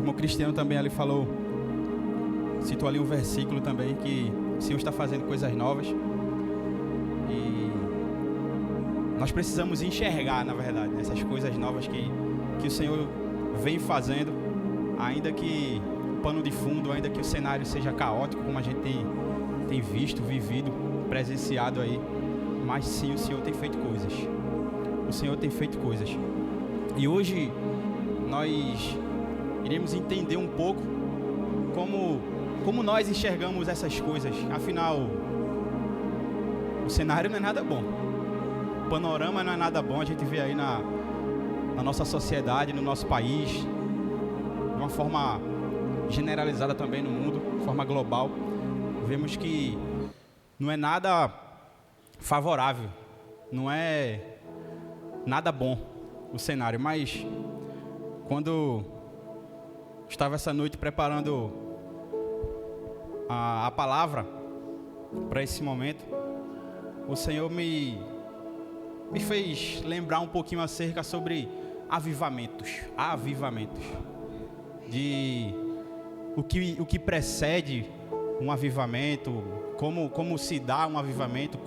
irmão Cristiano também ali falou, citou ali um versículo também, que o Senhor está fazendo coisas novas. E nós precisamos enxergar, na verdade, essas coisas novas que o Senhor vem fazendo, ainda que o pano de fundo, ainda que o cenário seja caótico, como a gente tem visto, vivido, presenciado aí. Mas sim, o Senhor tem feito coisas. O Senhor tem feito coisas. E hoje nós iremos entender um pouco como nós enxergamos essas coisas. Afinal, o cenário não é nada bom. O panorama não é nada bom. A gente vê aí na nossa sociedade, no nosso país, de uma forma generalizada também no mundo, de forma global. Vemos que não é nada favorável, não é nada bom o cenário. Mas quando estava essa noite preparando a palavra para esse momento, o Senhor me fez lembrar um pouquinho acerca sobre avivamentos, de o que precede um avivamento, como se dá um avivamento,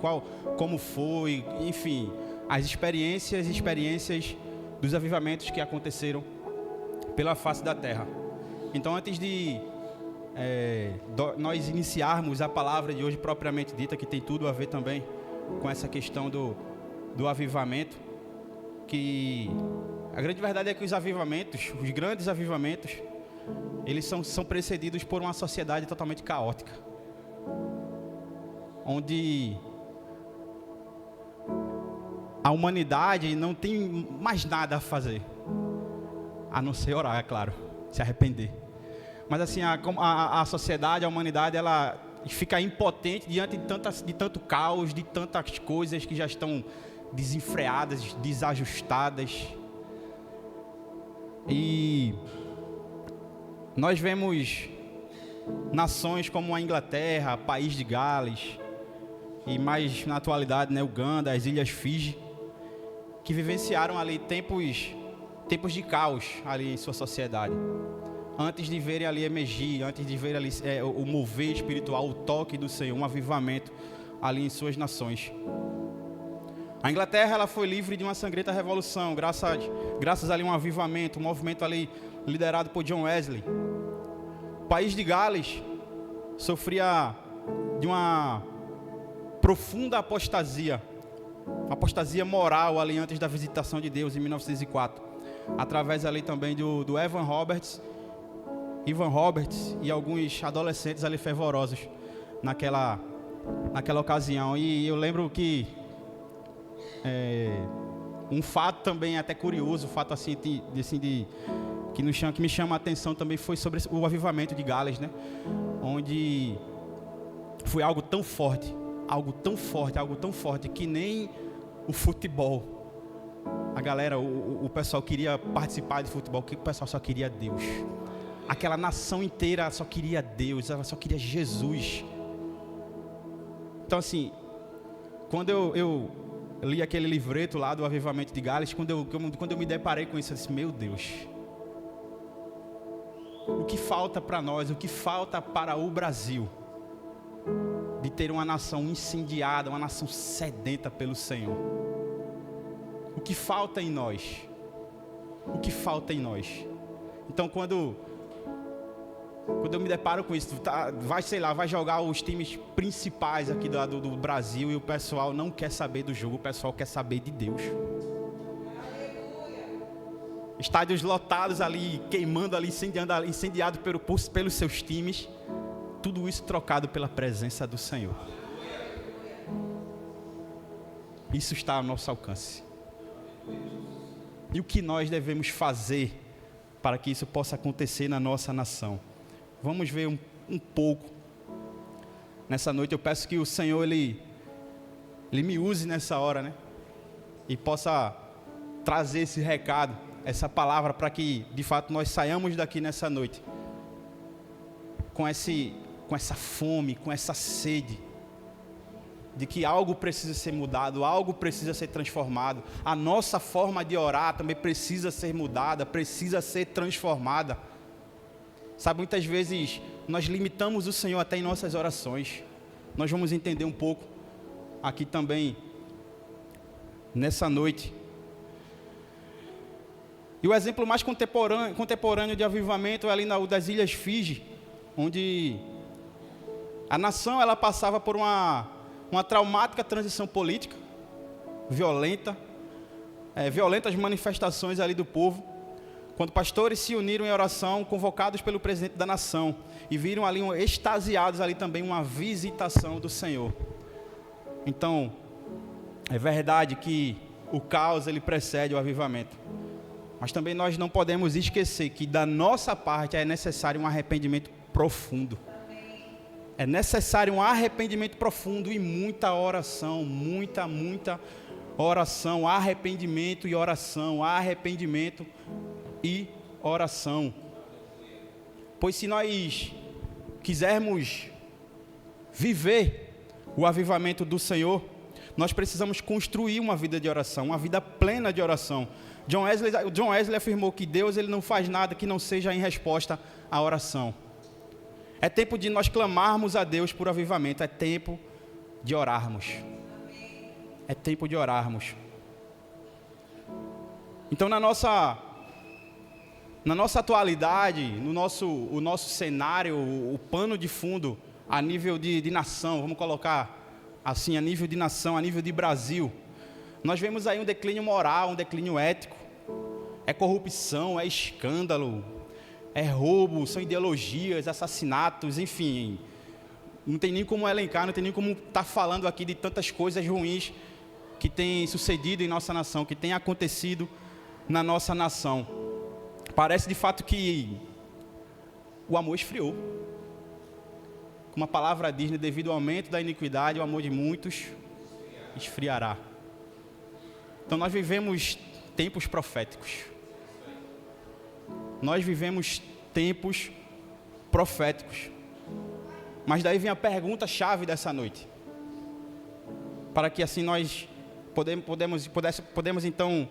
como foi, enfim, as experiências dos avivamentos que aconteceram pela face da terra. Então, antes de nós iniciarmos a palavra de hoje propriamente dita, que tem tudo a ver também com essa questão do avivamento, que a grande verdade é que os grandes avivamentos, eles são precedidos por uma sociedade totalmente caótica, onde a humanidade não tem mais nada a fazer, a não ser orar, é claro, se arrepender. Mas assim, a sociedade, a humanidade, ela fica impotente diante de tanto caos, de tantas coisas que já estão desenfreadas, desajustadas. E nós vemos nações como a Inglaterra, País de Gales, e mais na atualidade, né, Uganda, as Ilhas Fiji, que vivenciaram ali tempos de caos ali em sua sociedade, antes de verem ali emergir, antes de ver ali o mover espiritual, o toque do Senhor, um avivamento ali em suas nações. A Inglaterra, ela foi livre de uma sangrenta revolução, graças ali a um avivamento, um movimento ali liderado por John Wesley. O País de Gales sofria de uma profunda apostasia moral ali antes da visitação de Deus em 1904, através ali também do Ivan Roberts e alguns adolescentes ali fervorosos naquela ocasião. E eu lembro que um fato também até curioso, um fato assim que me chama a atenção também, foi sobre o avivamento de Gales, né? Onde foi algo tão forte, que nem o futebol. A galera, o pessoal queria participar de futebol, que o pessoal só queria Deus. Aquela nação inteira só queria Deus, ela só queria Jesus. Então assim, quando eu li aquele livreto lá do avivamento de Gales, quando eu me deparei com isso, eu disse, meu Deus, o que falta para nós, o que falta para o Brasil, de ter uma nação incendiada, uma nação sedenta pelo Senhor? O que falta em nós? Então quando eu me deparo com isso, vai jogar os times principais aqui do Brasil, e o pessoal não quer saber do jogo, o pessoal quer saber de Deus. Estádios lotados ali, queimando ali, incendiado pelos seus times. Tudo isso trocado pela presença do Senhor. Isso está ao nosso alcance. E o que nós devemos fazer para que isso possa acontecer na nossa nação? Vamos ver um pouco. Nessa noite eu peço que o Senhor, Ele me use nessa hora, né? E possa trazer esse recado, essa palavra, para que de fato nós saiamos daqui nessa noite com essa fome, com essa sede de que algo precisa ser mudado, algo precisa ser transformado. A nossa forma de orar também precisa ser mudada, precisa ser transformada. Sabe, muitas vezes nós limitamos o Senhor até em nossas orações. Nós vamos entender um pouco aqui também, nessa noite. E o exemplo mais contemporâneo de avivamento é ali das Ilhas Fiji, onde a nação ela passava por uma traumática transição política, violentas manifestações ali do povo, quando pastores se uniram em oração, convocados pelo presidente da nação, e viram ali, extasiados ali também, uma visitação do Senhor. Então, é verdade que o caos ele precede o avivamento, mas também nós não podemos esquecer que da nossa parte é necessário um arrependimento profundo. É necessário um arrependimento profundo e muita oração, muita oração, arrependimento e oração, arrependimento e oração. Pois se nós quisermos viver o avivamento do Senhor, nós precisamos construir uma vida de oração, uma vida plena de oração. John Wesley afirmou que Deus ele não faz nada que não seja em resposta à oração. É tempo de nós clamarmos a Deus por avivamento, é tempo de orarmos. É tempo de orarmos. Então, na nossa atualidade, o nosso cenário, o pano de fundo, a nível de nação, vamos colocar assim, a nível de nação, a nível de Brasil, nós vemos aí um declínio moral, um declínio ético, é corrupção, é escândalo, é roubo, são ideologias, assassinatos, enfim, não tem nem como elencar, não tem nem como estar falando aqui de tantas coisas ruins que têm sucedido em nossa nação, que têm acontecido na nossa nação. Parece de fato que o amor esfriou. Como a palavra diz, devido ao aumento da iniquidade, o amor de muitos esfriará. Então nós vivemos tempos proféticos. Nós vivemos tempos proféticos. Mas daí vem a pergunta-chave dessa noite. Para que assim nós podemos então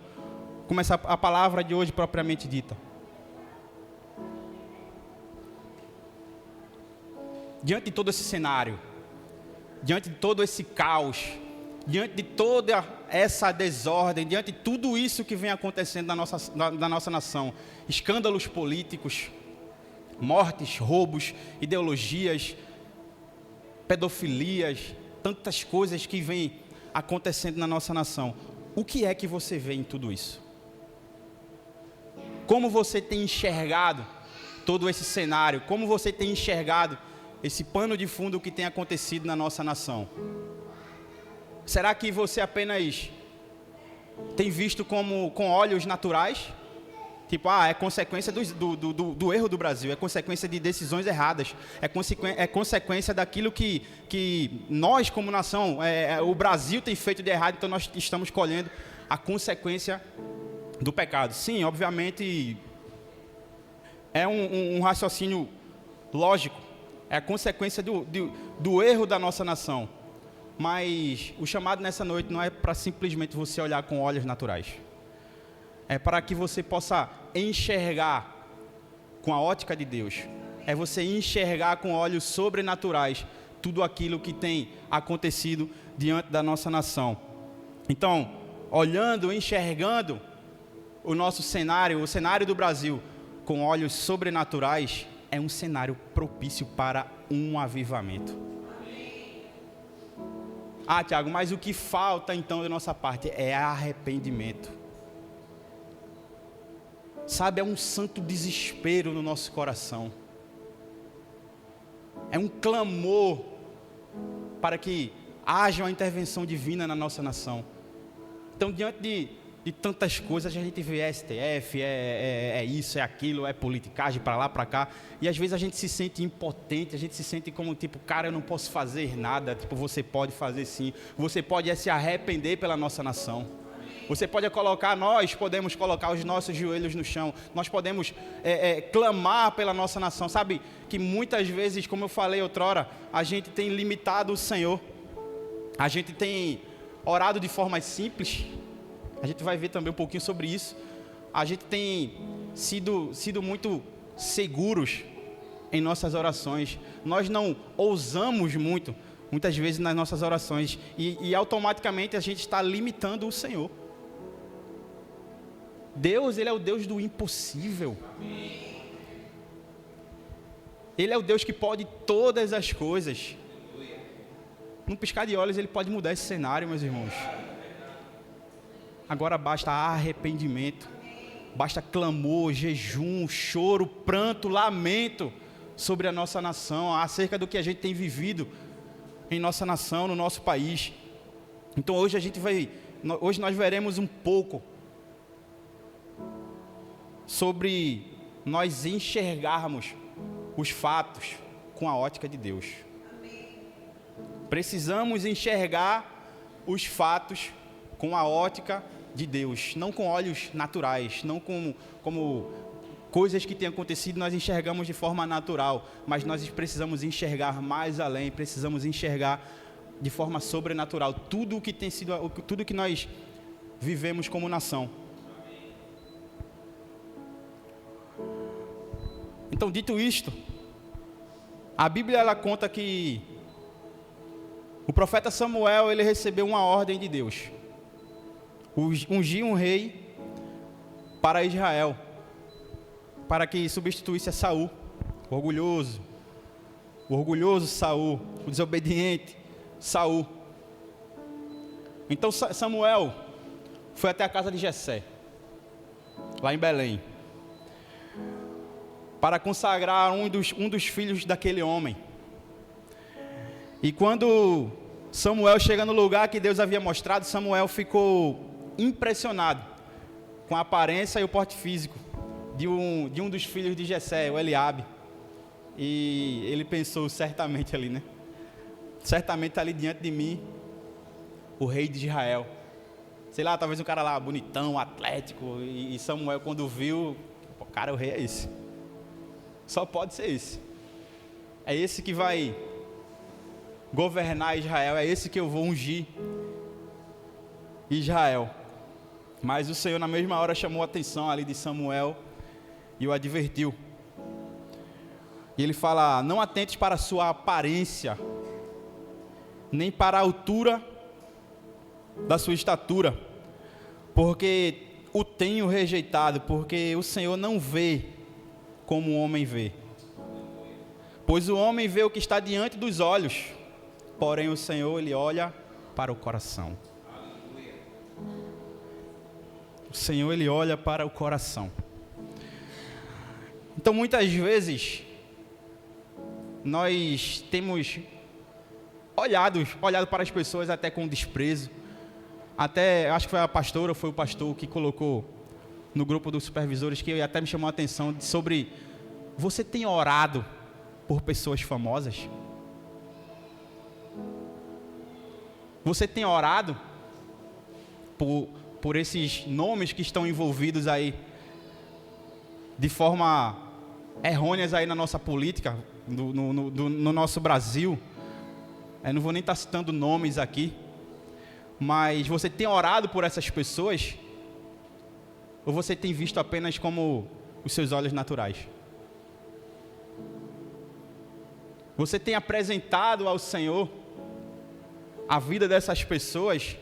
começar a palavra de hoje propriamente dita. Diante de todo esse cenário, diante de todo esse caos, diante de toda essa desordem, diante de tudo isso que vem acontecendo na nossa nação, escândalos políticos, mortes, roubos, ideologias, pedofilias, tantas coisas que vêm acontecendo na nossa nação. O que é que você vê em tudo isso? Como você tem enxergado todo esse cenário? Como você tem enxergado esse pano de fundo que tem acontecido na nossa nação? Será que você apenas tem visto com olhos naturais? Tipo, é consequência do erro do Brasil, é consequência de decisões erradas, é consequência daquilo que nós como nação, o Brasil tem feito de errado, então nós estamos colhendo a consequência do pecado. Sim, obviamente, é um raciocínio lógico, é a consequência do erro da nossa nação. Mas o chamado nessa noite não é para simplesmente você olhar com olhos naturais. É para que você possa enxergar com a ótica de Deus. É você enxergar com olhos sobrenaturais tudo aquilo que tem acontecido diante da nossa nação. Então, olhando, enxergando o nosso cenário, o cenário do Brasil, com olhos sobrenaturais, é um cenário propício para um avivamento. Tiago, mas o que falta então da nossa parte é arrependimento. Sabe, é um santo desespero no nosso coração. É um clamor para que haja uma intervenção divina na nossa nação. Então, diante de tantas coisas, a gente vê STF, é isso, é aquilo, é politicagem para lá, para cá. E às vezes a gente se sente impotente, a gente se sente como tipo, cara, eu não posso fazer nada. Tipo, você pode fazer sim. Você pode se arrepender pela nossa nação. Você pode nós podemos colocar os nossos joelhos no chão. Nós podemos clamar pela nossa nação. Sabe que muitas vezes, como eu falei outrora, a gente tem limitado o Senhor. A gente tem orado de forma simples. A gente vai ver também um pouquinho sobre isso. A gente tem sido muito seguros em nossas orações. Nós não ousamos muitas vezes nas nossas orações, e automaticamente a gente está limitando o Senhor. Deus, Ele é o Deus do impossível. Ele é o Deus que pode todas as coisas. Num piscar de olhos, Ele pode mudar esse cenário, meus irmãos. Agora basta arrependimento, basta clamor, jejum, choro, pranto, lamento sobre a nossa nação, acerca do que a gente tem vivido em nossa nação, no nosso país. Então hoje nós veremos um pouco sobre nós enxergarmos os fatos com a ótica de Deus. Precisamos enxergar os fatos com a ótica de Deus, não com olhos naturais, não como coisas que têm acontecido nós enxergamos de forma natural, mas nós precisamos enxergar mais além, precisamos enxergar de forma sobrenatural tudo que nós vivemos como nação. Então, dito isto, a Bíblia ela conta que o profeta Samuel ele recebeu uma ordem de Deus, ungir um rei para Israel, para que substituísse a Saul, o orgulhoso Saul, o desobediente Saul. Então Samuel foi até a casa de Jessé, lá em Belém, para consagrar um dos filhos daquele homem. E quando Samuel chega no lugar que Deus havia mostrado, Samuel ficou impressionado com a aparência e o porte físico de um dos filhos de Jessé, o Eliabe. E ele pensou certamente ali, né? Certamente está ali diante de mim o rei de Israel. Sei lá, talvez um cara lá bonitão, atlético. E Samuel, quando viu, cara, o rei é esse. Só pode ser esse. É esse que vai governar Israel. É esse que eu vou ungir Israel. Mas o Senhor na mesma hora chamou a atenção ali de Samuel e o advertiu. E ele fala: não atentes para a sua aparência, nem para a altura da sua estatura, porque o tenho rejeitado, porque o Senhor não vê como o homem vê. Pois o homem vê o que está diante dos olhos, porém o Senhor, Ele olha para o coração. O Senhor, Ele olha para o coração. Então, muitas vezes, nós temos olhado para as pessoas até com desprezo. Até, acho que foi a pastora, foi o pastor que colocou no grupo dos supervisores, que até me chamou a atenção sobre: você tem orado por pessoas famosas? Você tem orado por esses nomes que estão envolvidos aí de forma errôneas aí na nossa política, no nosso Brasil? Eu não vou nem estar citando nomes aqui, mas você tem orado por essas pessoas? Ou você tem visto apenas como os seus olhos naturais? Você tem apresentado ao Senhor a vida dessas pessoas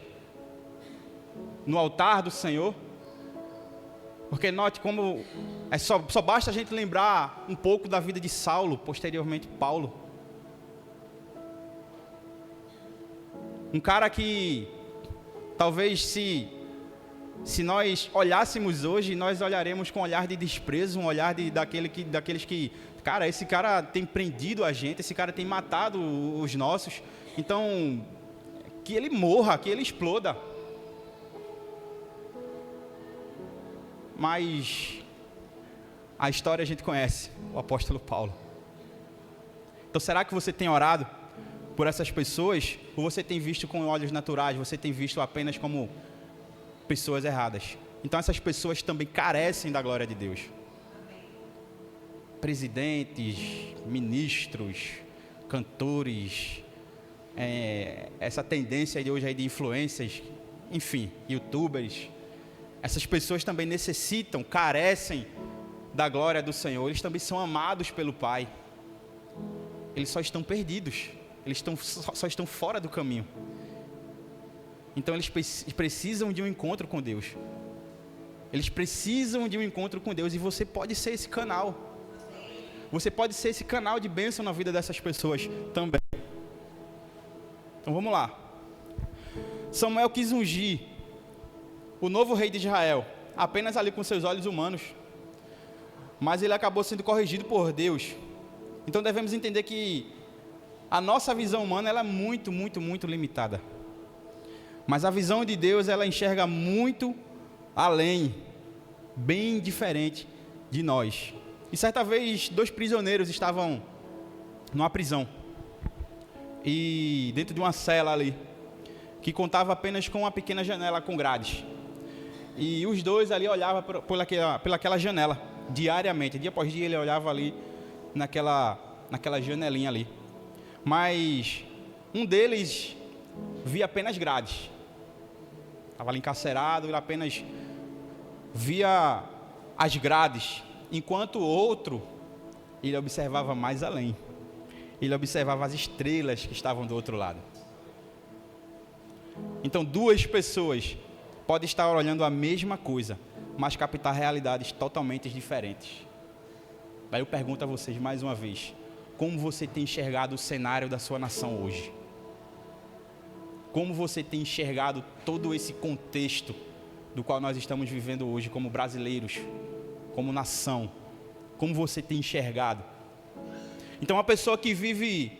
no altar do Senhor? Porque note como só basta a gente lembrar um pouco da vida de Saulo, posteriormente Paulo. Um cara que talvez se nós olhássemos hoje, nós olharemos com um olhar de desprezo, um olhar daqueles que, cara, esse cara tem prendido a gente, esse cara tem matado os nossos, então que ele morra, que ele exploda. Mas a história a gente conhece, o apóstolo Paulo. Então será que você tem orado por essas pessoas, ou você tem visto com olhos naturais, você tem visto apenas como pessoas erradas? Então essas pessoas também carecem da glória de Deus. Presidentes, ministros, cantores, essa tendência de hoje aí de influências, enfim, youtubers, essas pessoas também necessitam, carecem da glória do Senhor. Eles também são amados pelo Pai. eles só estão perdidos. Eles só estão fora do caminho. Então eles precisam de um encontro com Deus. Eles precisam de um encontro com Deus. E você pode ser esse canal. Você pode ser esse canal de bênção na vida dessas pessoas também. Então vamos lá. Samuel quis ungir o novo rei de Israel, apenas ali com seus olhos humanos. Mas ele acabou sendo corrigido por Deus. Então devemos entender que a nossa visão humana ela é muito, muito, muito limitada. Mas a visão de Deus, ela enxerga muito além, bem diferente de nós. E certa vez, 2 prisioneiros estavam numa prisão. E dentro de uma cela ali, que contava apenas com uma pequena janela com grades. E os dois ali olhavam pelaquela janela, diariamente. Dia após dia ele olhava ali naquela janelinha ali. Mas um deles via apenas grades. Estava ali encarcerado, ele apenas via as grades. Enquanto o outro, ele observava mais além. Ele observava as estrelas que estavam do outro lado. Então 2 pessoas podem estar olhando a mesma coisa, mas captar realidades totalmente diferentes. Daí eu pergunto a vocês mais uma vez: como você tem enxergado o cenário da sua nação hoje? Como você tem enxergado todo esse contexto do qual nós estamos vivendo hoje como brasileiros, como nação? Como você tem enxergado? Então, uma pessoa que vive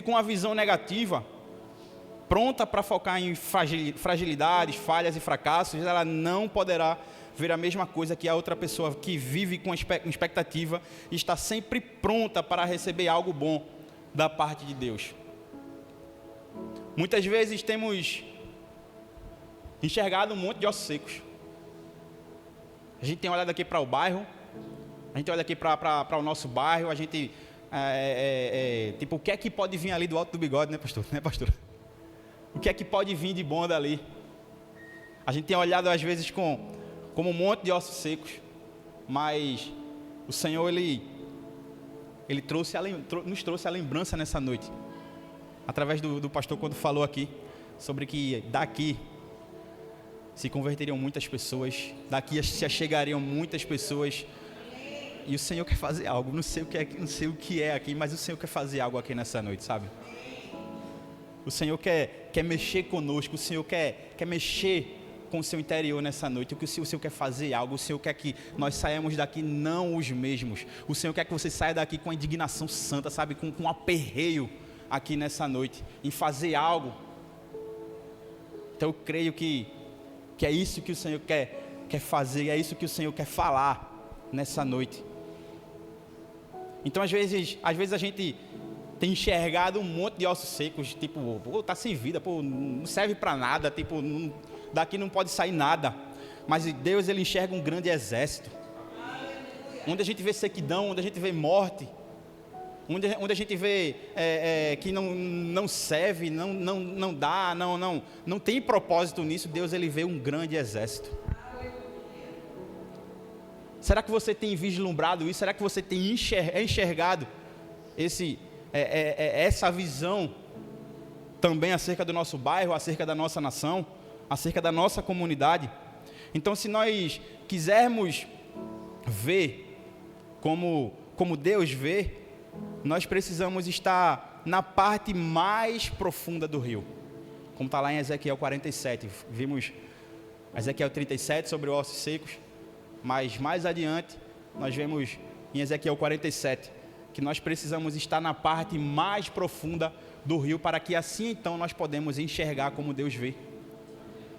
com uma visão negativa, pronta para focar em fragilidades, falhas e fracassos, ela não poderá ver a mesma coisa que a outra pessoa que vive com expectativa e está sempre pronta para receber algo bom da parte de Deus. Muitas vezes temos enxergado um monte de ossos secos. A gente tem olhado aqui para o bairro, a gente olha aqui para o nosso bairro, a gente, tipo, o que é que pode vir ali do alto do bigode, né, pastor? Né, pastor? O que é que pode vir de bom dali? A gente tem olhado às vezes como um monte de ossos secos, mas o Senhor, Ele nos trouxe a lembrança nessa noite, através do pastor quando falou aqui, sobre que daqui se converteriam muitas pessoas, daqui se achegariam muitas pessoas, e o Senhor quer fazer algo, não sei o que é aqui, mas o Senhor quer fazer algo aqui nessa noite, sabe? O Senhor quer mexer conosco, o Senhor quer mexer com o seu interior nessa noite. O Senhor quer fazer algo, o Senhor quer que nós saiamos daqui não os mesmos. O Senhor quer que você saia daqui com a indignação santa, sabe? Com um aperreio aqui nessa noite, em fazer algo. Então eu creio que é isso que o Senhor quer fazer, é isso que o Senhor quer falar nessa noite. Então às vezes a gente tem enxergado um monte de ossos secos, tipo, pô, tá sem vida, pô, não serve para nada, tipo, daqui não pode sair nada. Mas Deus, Ele enxerga um grande exército, onde a gente vê sequidão, onde a gente vê morte, onde a gente vê que não serve, não dá, não tem propósito nisso. Deus, Ele vê um grande exército. Será que você tem vislumbrado isso? Será que você tem enxergado essa visão também acerca do nosso bairro, acerca da nossa nação, acerca da nossa comunidade? Então, se nós quisermos ver como Deus vê, nós precisamos estar na parte mais profunda do rio, como está lá em Ezequiel 47. Vimos Ezequiel 37 sobre ossos secos, mas mais adiante nós vemos em Ezequiel 47 que nós precisamos estar na parte mais profunda do rio, para que assim então nós podemos enxergar como Deus vê.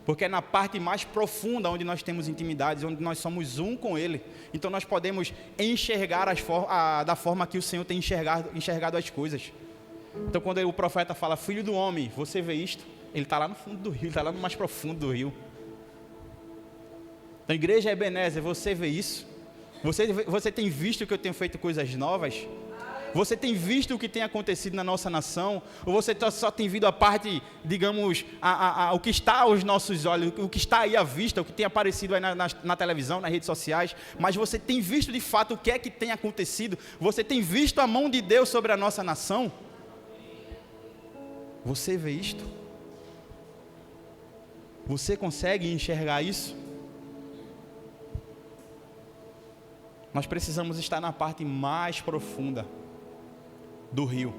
Porque é na parte mais profunda onde nós temos intimidades, onde nós somos um com Ele. Então nós podemos enxergar da forma que o Senhor tem enxergado as coisas. Então quando o profeta fala, filho do homem, você vê isto? Ele está lá no fundo do rio, ele está lá no mais profundo do rio. Então, igreja Ebenezer, você vê isso? Você tem visto que eu tenho feito coisas novas? Você tem visto o que tem acontecido na nossa nação? Ou você só tem visto a parte, digamos, o que está aos nossos olhos, o que está aí à vista, o que tem aparecido aí na televisão, nas redes sociais? Mas você tem visto de fato o que é que tem acontecido? Você tem visto a mão de Deus sobre a nossa nação? Você vê isto? Você consegue enxergar isso? Nós precisamos estar na parte mais profunda do rio,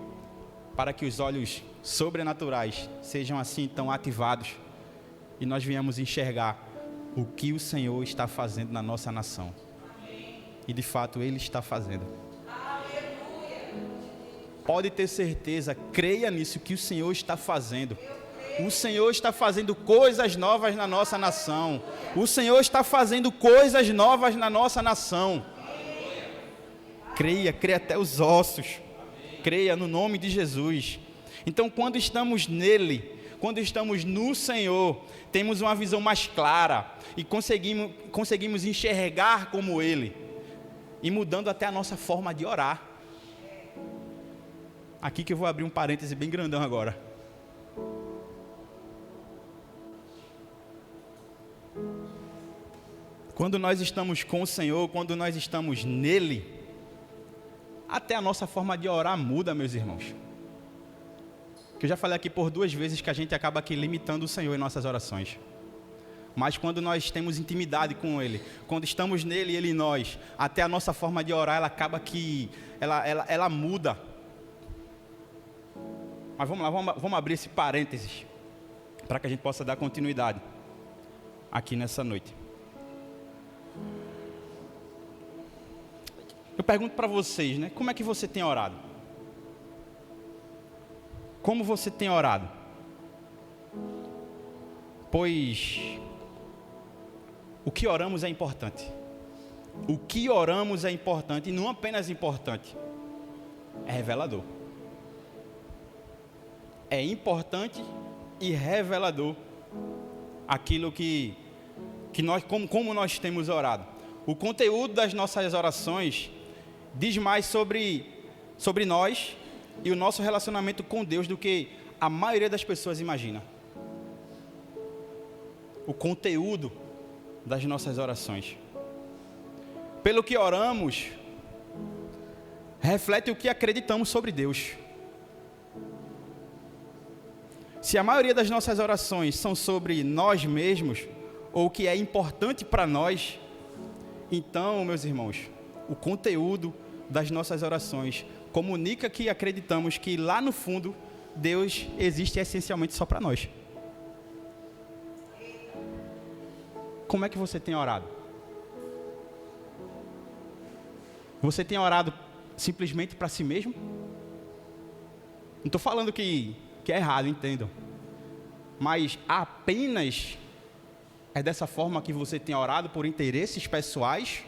para que os olhos sobrenaturais sejam assim então ativados e nós venhamos enxergar o que o Senhor está fazendo na nossa nação. E de fato Ele está fazendo. Pode ter certeza, creia nisso, que o Senhor está fazendo. O Senhor está fazendo coisas novas na nossa nação. O Senhor está fazendo coisas novas na nossa nação. Creia até os ossos. Creia no nome de Jesus. Então, quando estamos nele, quando estamos no Senhor, temos uma visão mais clara e conseguimos enxergar como Ele, e mudando até a nossa forma de orar. Aqui que eu vou abrir um parêntese bem grandão agora. Quando nós estamos com o Senhor, quando nós estamos nele, até a nossa forma de orar muda, meus irmãos. Que eu já falei aqui por 2 vezes que a gente acaba aqui limitando o Senhor em nossas orações. Mas quando nós temos intimidade com Ele, quando estamos nele e Ele em nós, até a nossa forma de orar, ela acaba que ela muda. Mas vamos lá, vamos abrir esse parênteses para que a gente possa dar continuidade aqui nessa noite. Eu pergunto para vocês, né? Como é que você tem orado? Como você tem orado? Pois o que oramos é importante. O que oramos é importante, e não apenas importante, é revelador. É importante e revelador aquilo que nós, como nós temos orado. O conteúdo das nossas orações diz mais sobre nós e o nosso relacionamento com Deus do que a maioria das pessoas imagina. O conteúdo das nossas orações. Pelo que oramos, reflete o que acreditamos sobre Deus. Se a maioria das nossas orações são sobre nós mesmos, ou o que é importante para nós, então, meus irmãos, o conteúdo das nossas orações comunica que acreditamos que lá no fundo, Deus existe essencialmente só para nós. Como é que você tem orado? Você tem orado simplesmente para si mesmo? Não estou falando que é errado, entendam. Mas apenas é dessa forma que você tem orado por interesses pessoais?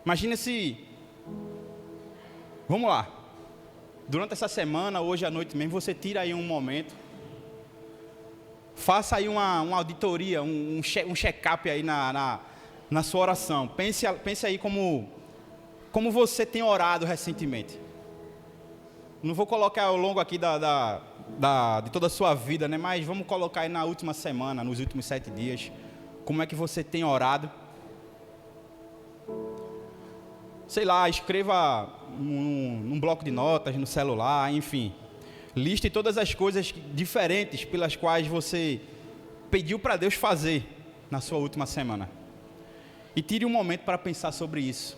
Imagina se, vamos lá, durante essa semana, hoje à noite mesmo, você tira aí um momento, faça aí uma auditoria, um check-up aí na sua oração. Pense aí como você tem orado recentemente. Não vou colocar ao longo aqui de toda a sua vida, né? Mas vamos colocar aí na última semana, nos últimos 7 dias, como é que você tem orado. Sei lá, escreva num bloco de notas, no celular, enfim. Liste todas as coisas diferentes pelas quais você pediu para Deus fazer na sua última semana. E tire um momento para pensar sobre isso.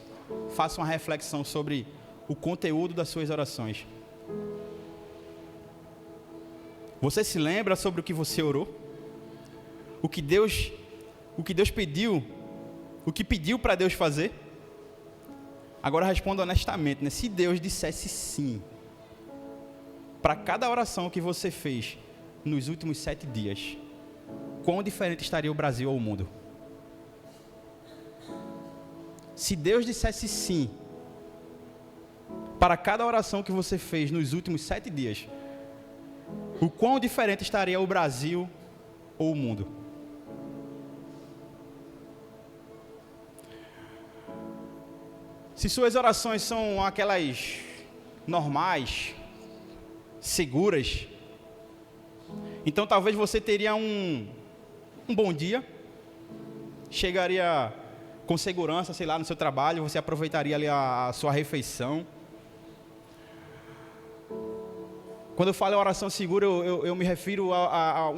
Faça uma reflexão sobre o conteúdo das suas orações. Você se lembra sobre o que você orou? O que Deus pediu? O que pediu para Deus fazer? Agora responda honestamente, né? Se Deus dissesse sim para cada oração que você fez nos últimos 7 dias, quão diferente estaria o Brasil ou o mundo? Se Deus dissesse sim para cada oração que você fez nos últimos 7 dias, o quão diferente estaria o Brasil ou o mundo? Se suas orações são aquelas normais, seguras, então talvez você teria um bom dia, chegaria com segurança, sei lá, no seu trabalho, você aproveitaria ali a sua refeição. Quando eu falo oração segura, eu me refiro a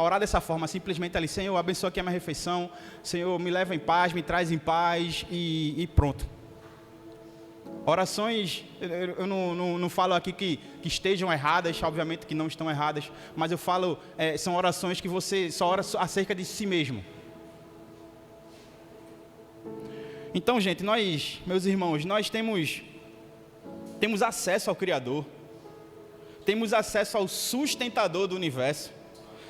orar dessa forma, simplesmente ali, Senhor, abençoa aqui a minha refeição, Senhor, me leva em paz, me traz em paz e pronto. Orações, eu não falo aqui que estejam erradas, obviamente que não estão erradas, mas eu falo, são orações que você só ora acerca de si mesmo. Então, gente, nós, meus irmãos, nós temos acesso ao Criador, temos acesso ao sustentador do universo,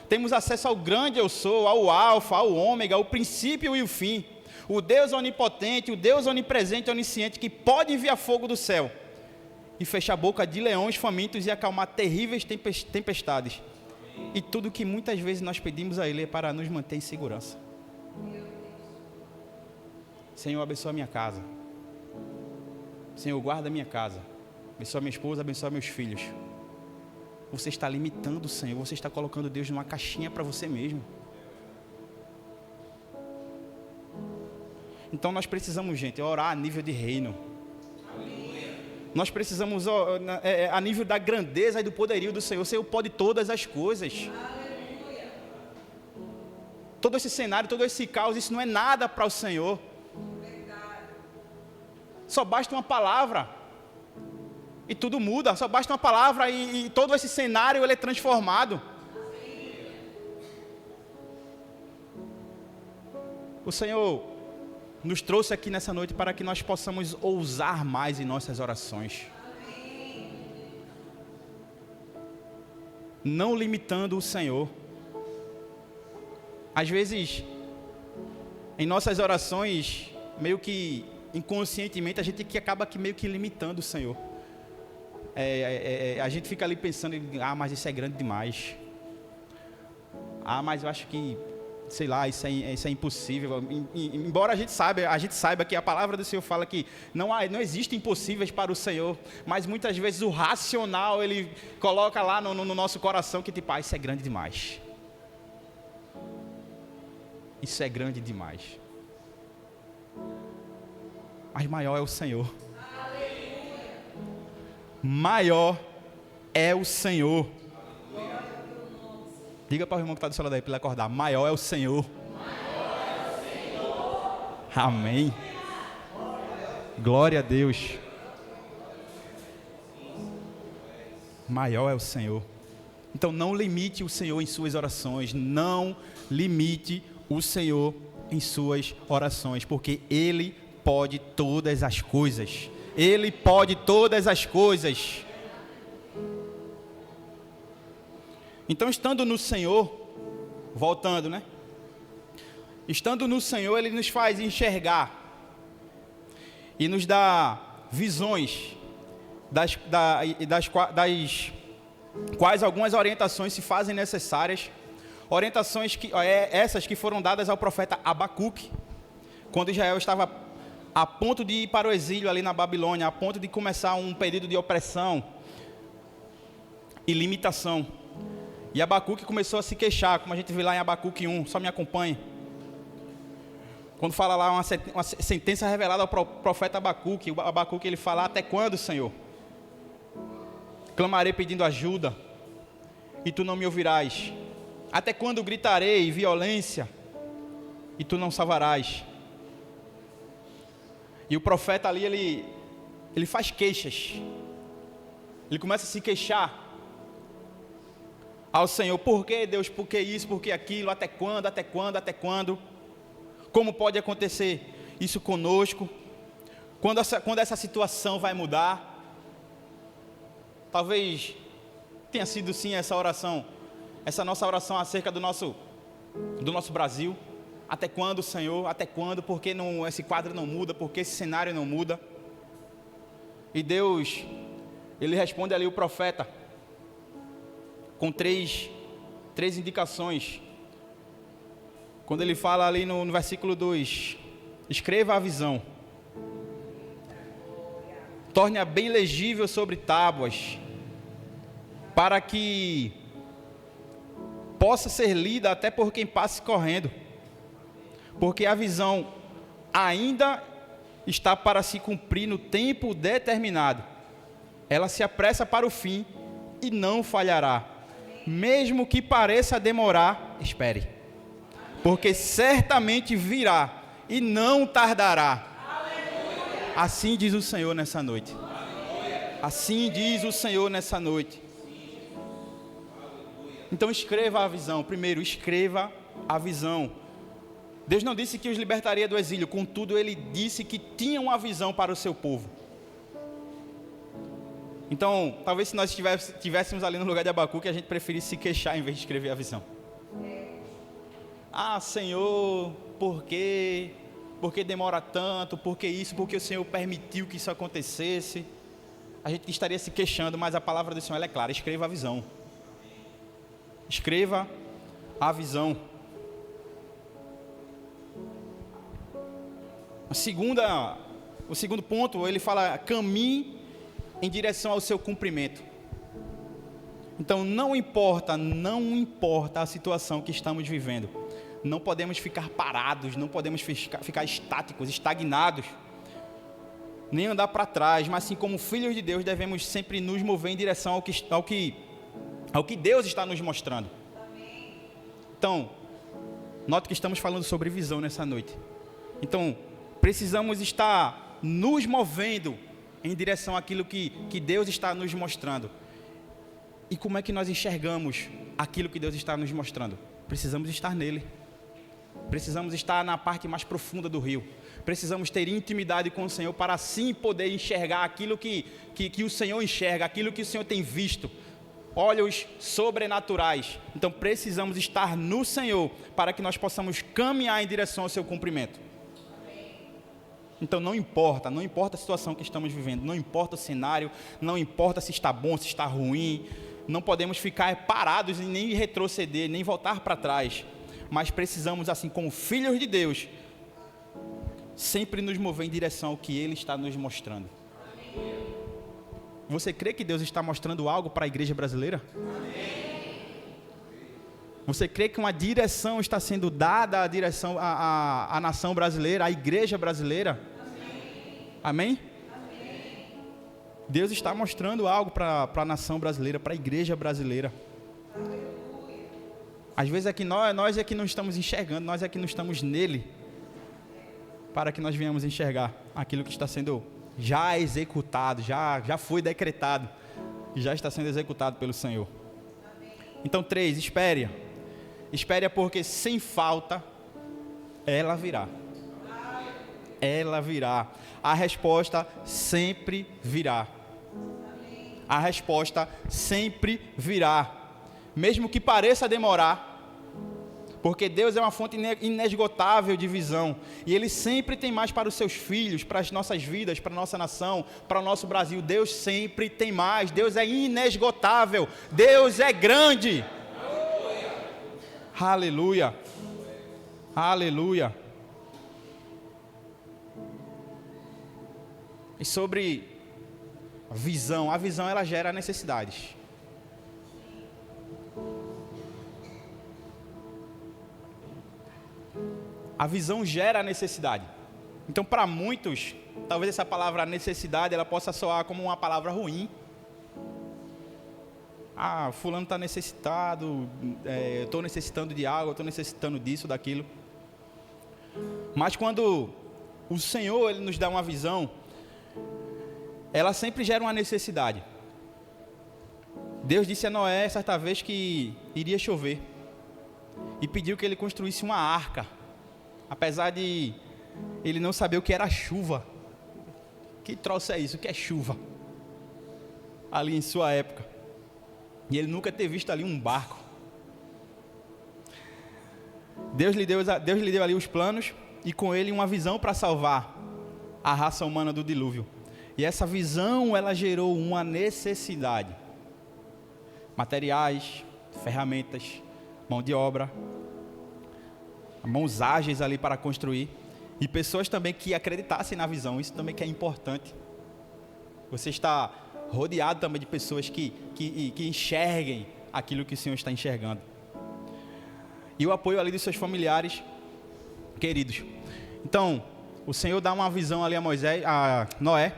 temos acesso ao grande eu sou, ao alfa, ao ômega, ao princípio e o fim, o Deus onipotente, o Deus onipresente e onisciente, que pode enviar fogo do céu e fechar a boca de leões famintos e acalmar terríveis tempestades. E tudo que muitas vezes nós pedimos a Ele é para nos manter em segurança. Senhor, abençoa a minha casa. Senhor, guarda a minha casa. Abençoa minha esposa, abençoa meus filhos. Você está limitando o Senhor, você está colocando Deus numa caixinha para você mesmo. Então nós precisamos, gente, orar a nível de reino. Nós precisamos a nível da grandeza e do poderio do Senhor. O Senhor pode todas as coisas. Todo esse cenário, todo esse caos, isso não é nada para o Senhor. Só basta uma palavra e tudo muda. Só basta uma palavra e todo esse cenário ele é transformado. O Senhor nos trouxe aqui nessa noite para que nós possamos ousar mais em nossas orações. Não limitando o Senhor. Às vezes, em nossas orações, meio que inconscientemente, a gente que acaba que meio que limitando o Senhor. A gente fica ali pensando, mas isso é grande demais. Mas eu acho que, sei lá, isso é impossível. Embora a gente saiba que a palavra do Senhor fala que não existem impossíveis para o Senhor, mas muitas vezes o racional, ele coloca lá no nosso coração que tipo, isso é grande demais. Isso é grande demais. Mas maior é o Senhor. Maior é o Senhor. Diga para o irmão que está do seu lado aí, para ele acordar. Maior é o Senhor. Amém. Glória a Deus. Maior é o Senhor. Então não limite o Senhor em suas orações. Não limite o Senhor em suas orações, porque Ele pode todas as coisas. Ele pode todas as coisas. Então, estando no Senhor, voltando, né? Estando no Senhor, Ele nos faz enxergar e nos dá visões das quais algumas orientações se fazem necessárias. Orientações essas que foram dadas ao profeta Abacuque, quando Israel estava a ponto de ir para o exílio ali na Babilônia, a ponto de começar um período de opressão e limitação. E Abacuque começou a se queixar, como a gente vê lá em Abacuque 1, só me acompanhe. Quando fala lá uma sentença revelada ao profeta Abacuque, o Abacuque ele fala, até quando, Senhor? Clamarei pedindo ajuda, e tu não me ouvirás. Até quando gritarei violência, e tu não salvarás? E o profeta ali, ele faz queixas. Ele começa a se queixar ao Senhor. Por que, Deus? Por que isso? Por que aquilo? Até quando? Até quando? Até quando? Como pode acontecer isso conosco? Quando essa situação vai mudar? Talvez tenha sido sim essa oração, essa nossa oração acerca do nosso Brasil. Até quando, Senhor? Até quando? Por que esse quadro não muda? Por que esse cenário não muda? E Deus, Ele responde ali o profeta com três indicações. Quando ele fala ali no versículo 2, escreva a visão. torne-a bem legível sobre tábuas, para que possa ser lida até por quem passe correndo, porque a visão ainda está para se cumprir no tempo determinado. Ela se apressa para o fim e não falhará. Mesmo que pareça demorar, espere, porque certamente virá e não tardará. Assim diz o Senhor nessa noite. Assim diz o Senhor nessa noite. Então escreva a visão. Primeiro, escreva a visão. Deus não disse que os libertaria do exílio, contudo Ele disse que tinha uma visão para o seu povo. Então, talvez se nós estivéssemos ali no lugar de Abacuque, a gente preferisse se queixar em vez de escrever a visão. Ah, Senhor, por quê? Por que demora tanto? Por que isso? Por que o Senhor permitiu que isso acontecesse? A gente estaria se queixando, mas a palavra do Senhor é clara. Escreva a visão. Escreva a visão. O segundo ponto, ele fala: caminhe em direção ao seu cumprimento. Então, não importa a situação que estamos vivendo, não podemos ficar parados, não podemos ficar estáticos, estagnados, nem andar para trás, mas assim como filhos de Deus, devemos sempre nos mover em direção ao que Deus está nos mostrando. Então, note que estamos falando sobre visão nessa noite. Então, precisamos estar nos movendo em direção àquilo que Deus está nos mostrando. E como é que nós enxergamos aquilo que Deus está nos mostrando? Precisamos estar nele. Precisamos estar na parte mais profunda do rio. Precisamos ter intimidade com o Senhor para assim poder enxergar aquilo que o Senhor enxerga, aquilo que o Senhor tem visto. Olhos sobrenaturais. Então precisamos estar no Senhor para que nós possamos caminhar em direção ao seu cumprimento. Então não importa a situação que estamos vivendo, não importa o cenário, não importa se está bom, se está ruim, não podemos ficar parados e nem retroceder, nem voltar para trás, mas precisamos, assim como filhos de Deus, sempre nos mover em direção ao que Ele está nos mostrando. Você crê que Deus está mostrando algo para a igreja brasileira? Você crê que uma direção está sendo dada à nação brasileira, à igreja brasileira? Amém? Deus está mostrando algo para a nação brasileira, para a igreja brasileira. Às vezes é que nós é que não estamos enxergando, nós é que não estamos nele, para que nós venhamos enxergar aquilo que está sendo já executado, já foi decretado, e já está sendo executado pelo Senhor. Então 3, espere porque sem falta ela virá. Ela virá. A resposta sempre virá. A resposta sempre virá. Mesmo que pareça demorar. Porque Deus é uma fonte inesgotável de visão. E Ele sempre tem mais para os seus filhos, para as nossas vidas, para a nossa nação, para o nosso Brasil. Deus sempre tem mais. Deus é inesgotável. Deus é grande. Aleluia. Aleluia. E sobre a visão ela gera necessidades. A visão gera necessidade. Então, para muitos, talvez essa palavra necessidade ela possa soar como uma palavra ruim. Ah, fulano está necessitado, estou necessitando de algo, estou necessitando disso, daquilo. Mas quando o Senhor ele nos dá uma visão, ela sempre gera uma necessidade. Deus disse a Noé certa vez que iria chover e pediu que ele construísse uma arca, apesar de ele não saber o que era chuva. Que troço é isso? O que é chuva? Ali em sua época. E ele nunca ter visto ali um barco. Deus lhe deu ali os planos e com ele uma visão para salvar a raça humana do dilúvio. E essa visão, ela gerou uma necessidade. Materiais, ferramentas, mão de obra, mãos ágeis ali para construir. E pessoas também que acreditassem na visão. Isso também que é importante. Você está rodeado também de pessoas que enxerguem aquilo que o Senhor está enxergando. E o apoio ali dos seus familiares queridos. Então, o Senhor dá uma visão ali a Noé,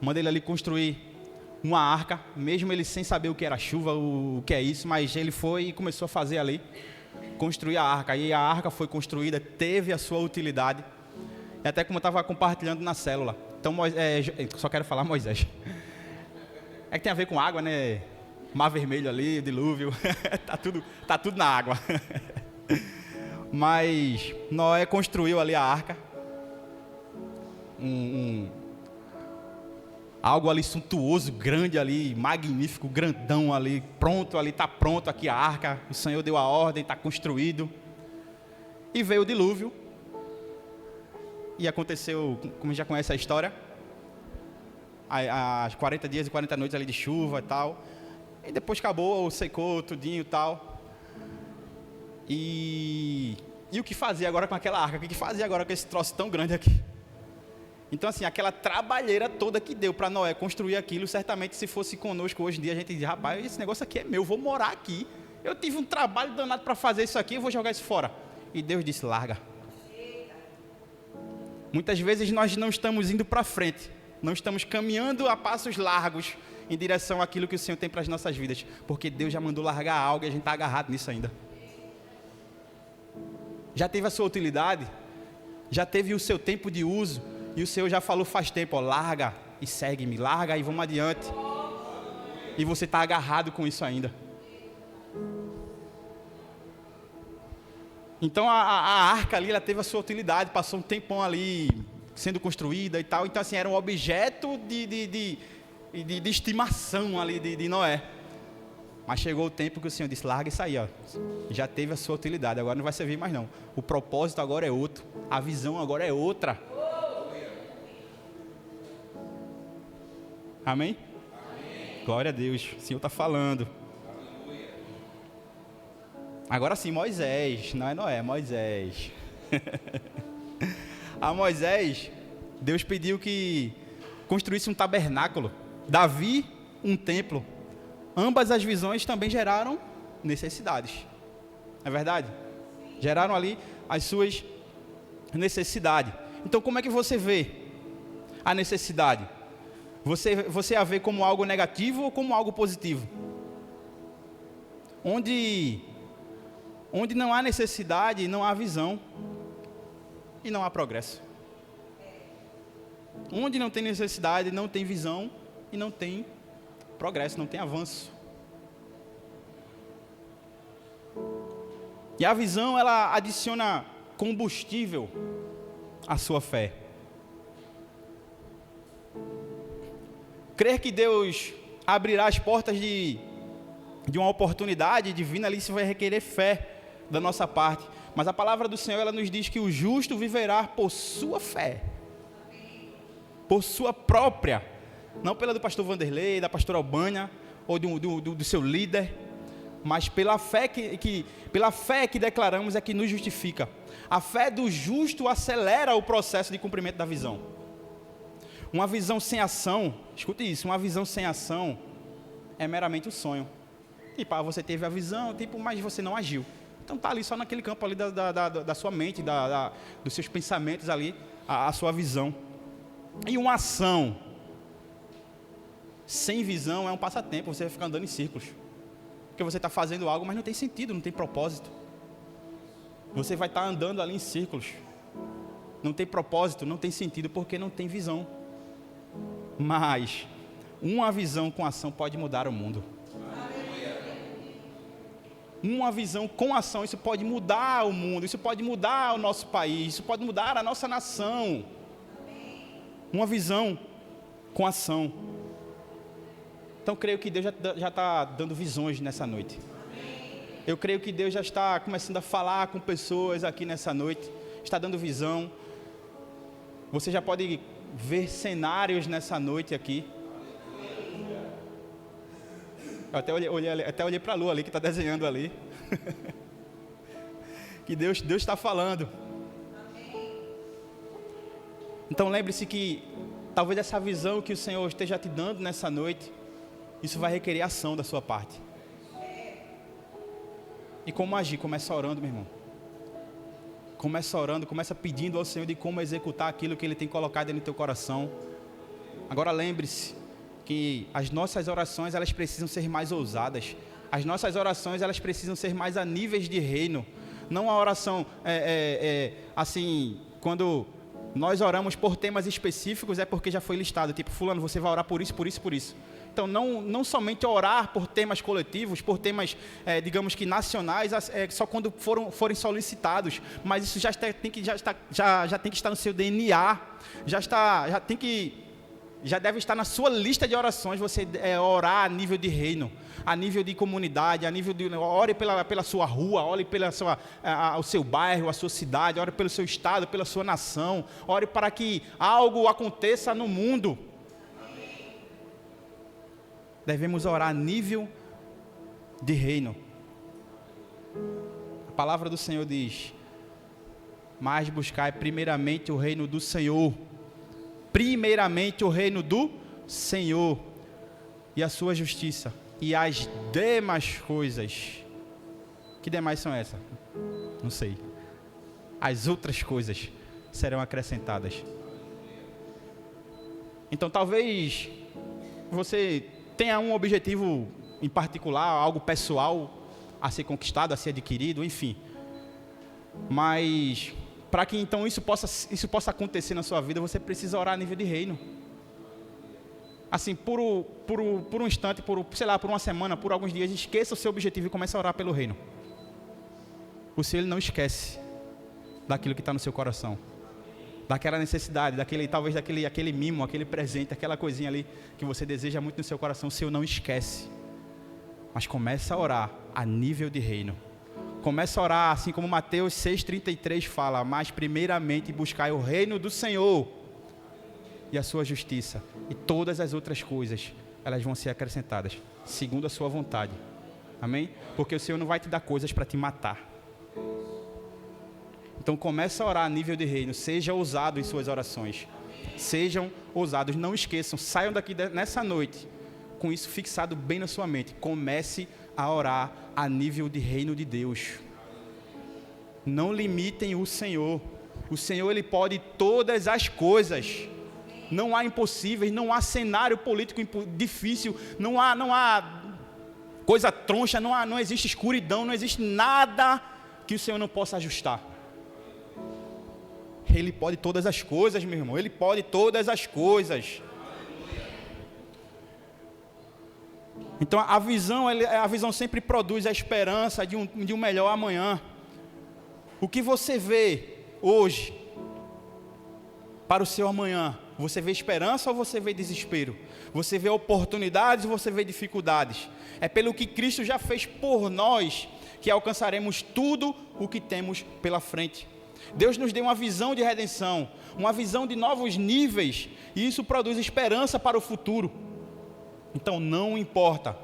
manda ele ali construir uma arca, mesmo ele sem saber o que era chuva, o que é isso, mas ele foi e começou a fazer ali, construir a arca. E a arca foi construída, teve a sua utilidade, e até como eu estava compartilhando na célula. Então, só quero falar Moisés. É que tem a ver com água, né? Mar Vermelho ali, dilúvio, tá tudo na água. Mas Noé construiu ali a arca, algo ali suntuoso, grande ali, magnífico, grandão ali, pronto ali, está pronto aqui a arca, o Senhor deu a ordem, está construído. E veio o dilúvio, e aconteceu, como já conhece a história, as 40 dias e 40 noites ali de chuva e tal, e depois acabou, secou tudinho e tal. E o que fazer agora com aquela arca? O que fazer agora com esse troço tão grande aqui? Então, assim, aquela trabalheira toda que deu para Noé construir aquilo, certamente se fosse conosco hoje em dia, a gente diz, rapaz, esse negócio aqui é meu, vou morar aqui. Eu tive um trabalho danado para fazer isso aqui, eu vou jogar isso fora. E Deus disse, larga. Muitas vezes nós não estamos indo para frente, não estamos caminhando a passos largos em direção àquilo que o Senhor tem para as nossas vidas, porque Deus já mandou largar algo e a gente está agarrado nisso ainda. Já teve a sua utilidade, já teve o seu tempo de uso, e o Senhor já falou faz tempo, ó, larga e segue-me, larga e vamos adiante. E você está agarrado com isso ainda. Então a arca ali, ela teve a sua utilidade, passou um tempão ali sendo construída e tal. Então assim, era um objeto de estimação ali de Noé. Mas chegou o tempo que o Senhor disse, larga isso aí, ó. Já teve a sua utilidade, agora não vai servir mais não. O propósito agora é outro, a visão agora é outra. Amém? Amém. Glória a Deus, o Senhor está falando. Agora sim, Moisés, não é Noé, é Moisés. A Moisés, Deus pediu que construísse um tabernáculo. Davi, um templo. Ambas as visões também geraram necessidades. Não é verdade? Geraram ali as suas necessidades. Então, como é que você vê a necessidade? Você a vê como algo negativo ou como algo positivo? Onde não há necessidade, não há visão e não há progresso. Onde não tem necessidade, não tem visão e não tem progresso, não tem avanço. E a visão, ela adiciona combustível à sua fé. Crer que Deus abrirá as portas de uma oportunidade divina, ali isso vai requerer fé da nossa parte. Mas a palavra do Senhor, ela nos diz que o justo viverá por sua fé. Por sua própria. Não pela do pastor Vanderlei, da pastora Albânia, ou do seu líder, mas pela fé pela fé que declaramos é que nos justifica. A fé do justo acelera o processo de cumprimento da visão. Uma visão sem ação, escute isso, uma visão sem ação é meramente um sonho. Tipo, você teve a visão, mas você não agiu. Então está ali só naquele campo ali da sua mente, dos seus pensamentos ali, a sua visão. E uma ação sem visão é um passatempo, você vai ficar andando em círculos. Porque você está fazendo algo, mas não tem sentido, não tem propósito. Você vai estar andando ali em círculos. Não tem propósito, não tem sentido, porque não tem visão. Mas uma visão com ação pode mudar o mundo. Uma visão com ação, isso pode mudar o mundo, isso pode mudar o nosso país, isso pode mudar a nossa nação. Uma visão com ação. Então, creio que Deus já está dando visões nessa noite. Eu creio que Deus já está começando a falar com pessoas aqui nessa noite. Está dando visão. Você já pode ver cenários nessa noite aqui. Eu até olhei para a lua ali, que está desenhando ali. Que Deus está falando. Então lembre-se que talvez essa visão que o Senhor esteja te dando nessa noite, isso vai requerer ação da sua parte. E como agir? Começa orando, meu irmão. Começa orando, começa pedindo ao Senhor de como executar aquilo que Ele tem colocado no teu coração. Agora lembre-se que as nossas orações, elas precisam ser mais ousadas. As nossas orações, elas precisam ser mais a níveis de reino. Não a oração, assim, quando nós oramos por temas específicos, é porque já foi listado. Tipo, fulano, você vai orar por isso, por isso, por isso. Então, não somente orar por temas coletivos, por temas, digamos que nacionais, só quando forem solicitados. Mas isso já tem que estar no seu DNA. Já deve estar na sua lista de orações, você orar a nível de reino, a nível de comunidade, a nível de... Ore pela sua rua, ore o seu bairro, a sua cidade, ore pelo seu estado, pela sua nação, ore para que algo aconteça no mundo. Devemos orar a nível de reino. A palavra do Senhor diz: mas buscai primeiramente o reino do Senhor. Primeiramente o reino do Senhor e a sua justiça, e as demais coisas. Que demais são essas? Não sei. As outras coisas serão acrescentadas. Então talvez você tenha um objetivo em particular, algo pessoal a ser conquistado, a ser adquirido, enfim. Mas para que então isso possa acontecer na sua vida, você precisa orar a nível de reino. Assim, por um instante, por uma semana, por alguns dias, esqueça o seu objetivo e comece a orar pelo reino. O Senhor, Ele não esquece daquilo que está no seu coração, daquela necessidade, talvez aquele mimo, aquele presente, aquela coisinha ali que você deseja muito no seu coração. O Senhor não esquece, mas começa a orar a nível de reino. Começa a orar assim como Mateus 6,33 fala: mas primeiramente buscai o reino do Senhor e a sua justiça, e todas as outras coisas, elas vão ser acrescentadas, segundo a sua vontade. Amém? Porque o Senhor não vai te dar coisas para te matar. Então começa a orar a nível de reino. Seja ousado em suas orações. Sejam ousados, não esqueçam, saiam daqui nessa noite com isso fixado bem na sua mente. Comece a orar a nível de reino de Deus. Não limitem o Senhor. O Senhor, Ele pode todas as coisas. Não há impossíveis, não há cenário político difícil, não há coisa troncha, não existe escuridão, não existe nada que o Senhor não possa ajustar. Ele pode todas as coisas, meu irmão. Ele pode todas as coisas. Então a visão sempre produz a esperança de um melhor amanhã. O que você vê hoje para o seu amanhã? Você vê esperança ou você vê desespero? Você vê oportunidades ou você vê dificuldades? É pelo que Cristo já fez por nós que alcançaremos tudo o que temos pela frente. Deus nos deu uma visão de redenção, uma visão de novos níveis, e isso produz esperança para o futuro. Então não importa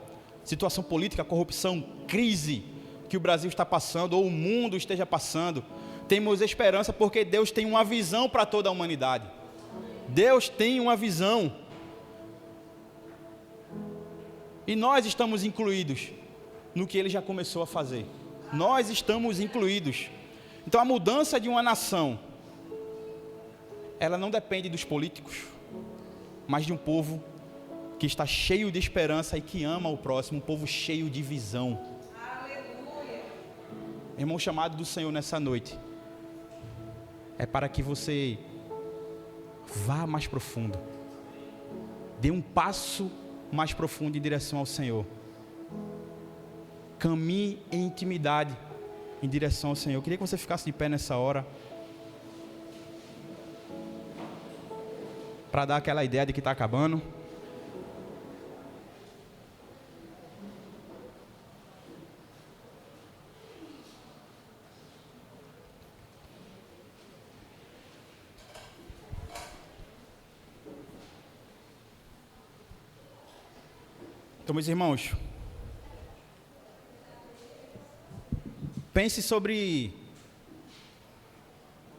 situação política, corrupção, crise que o Brasil está passando ou o mundo esteja passando, temos esperança porque Deus tem uma visão para toda a humanidade. Deus tem uma visão. E nós estamos incluídos no que Ele já começou a fazer. Nós estamos incluídos. Então a mudança de uma nação, ela não depende dos políticos, mas de um povo que está cheio de esperança e que ama o próximo, um povo cheio de visão. Aleluia. Irmão, o chamado do Senhor nessa noite é para que você vá mais profundo, dê um passo mais profundo em direção ao Senhor, caminhe em intimidade em direção ao Senhor. Eu queria que você ficasse de pé nessa hora, para dar aquela ideia de que está acabando. Então, meus irmãos, pense sobre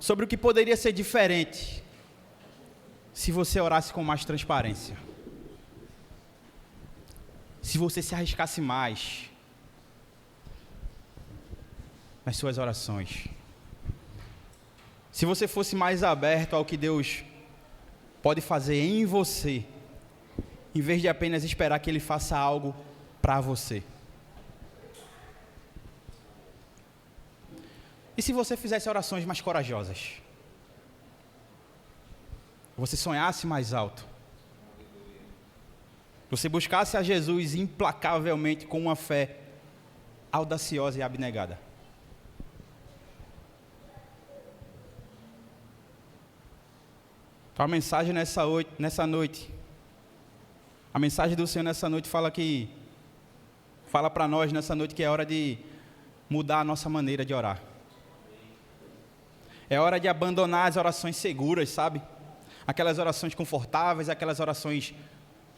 o que poderia ser diferente se você orasse com mais transparência. Se você se arriscasse mais nas suas orações. Se você fosse mais aberto ao que Deus pode fazer em você, em vez de apenas esperar que Ele faça algo para você. E se você fizesse orações mais corajosas? Você sonhasse mais alto? Você buscasse a Jesus implacavelmente com uma fé audaciosa e abnegada? A mensagem nessa noite, a mensagem do Senhor nessa noite fala para nós nessa noite que é hora de mudar a nossa maneira de orar. É hora de abandonar as orações seguras, sabe? Aquelas orações confortáveis, aquelas orações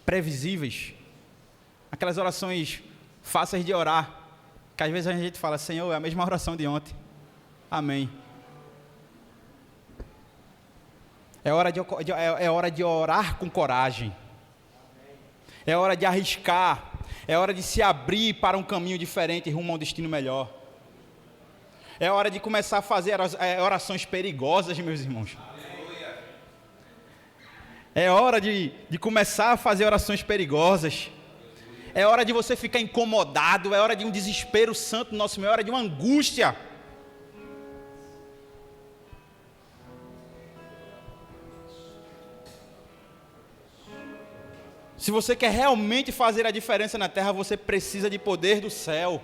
previsíveis, aquelas orações fáceis de orar, que às vezes a gente fala, Senhor, é a mesma oração de ontem. Amém. É hora de orar com coragem. É hora de arriscar. É hora de se abrir para um caminho diferente rumo a um destino melhor. É hora de começar a fazer orações perigosas, meus irmãos. É hora de começar a fazer orações perigosas. É hora de você ficar incomodado. É hora de um desespero santo no nosso meio. É hora de uma angústia. Se você quer realmente fazer a diferença na terra, você precisa de poder do céu.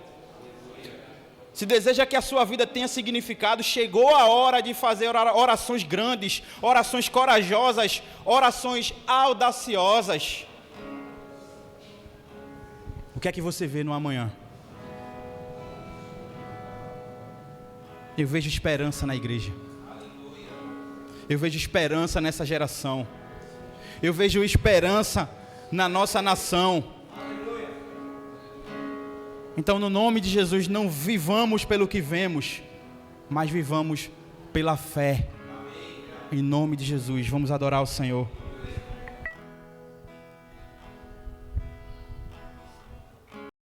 Se deseja que a sua vida tenha significado, chegou a hora de fazer orações grandes, orações corajosas, orações audaciosas. O que é que você vê no amanhã? Eu vejo esperança na igreja. Eu vejo esperança nessa geração. Eu vejo esperança na nossa nação. Então, no nome de Jesus, não vivamos pelo que vemos, mas vivamos pela fé. Em nome de Jesus, vamos adorar o Senhor.